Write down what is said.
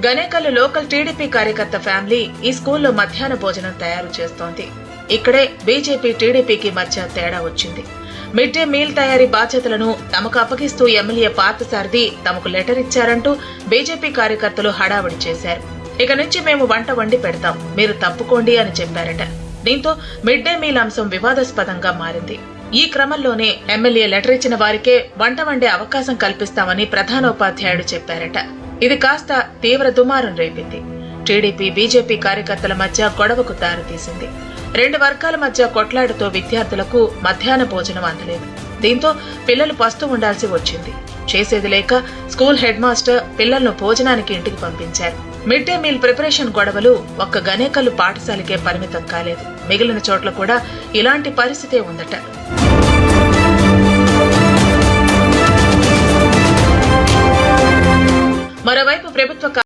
గనేకల్ local TDP కార్యకర్త family ఈ స్కూల్లో మధ్యాహ్న భోజనం తయారు చేస్తోంది. ఇక్కడే బీజేపీ టీడీపీకి మధ్య తేడా వచ్చింది. మిడ్ డే మీల్ తయారీ బాధ్యతలను తమకు అప్పగిస్తూ ఎమ్మెల్యే పార్థసారథి తమకు లెటర్ ఇచ్చారంటూ బీజేపీ కార్యకర్తలు హడావుడి చేశారు. ఇక నుంచి మేము వంట వండి పెడతాం, మీరు తప్పుకోండి అని చెప్పారట. దీంతో మిడ్ డే మీల్ అంశం వివాదాస్పదంగా మారింది. ఈ క్రమంలోనే ఎమ్మెల్యే లెటర్ ఇచ్చిన వారికే వంట వండే అవకాశం కల్పిస్తామని ప్రధానోపాధ్యాయుడు చెప్పారట. ఇది కాస్త తీవ్ర దుమారం రేపింది. టీడీపీ బీజేపీ కార్యకర్తల మధ్య గొడవకు దారితీసింది. రెండు వర్గాల మధ్య కొట్లాటతో విద్యార్థులకు మధ్యాహ్న భోజనం అందలేదు. దీంతో పిల్లలు పస్తు ఉండాల్సి వచ్చింది. చేసేది లేక స్కూల్ హెడ్ మాస్టర్ పిల్లలను భోజనానికి ఇంటికి పంపించారు. మిడ్ డే మీల్ ప్రిపరేషన్ గొడవలు ఒక్క గనేకల్ పాఠశాలకే పరిమితం కాలేదు. మిగిలిన చోట్ల కూడా ఇలాంటి పరిస్థితే ఉందట. మరోవైపు ప్రభుత్వ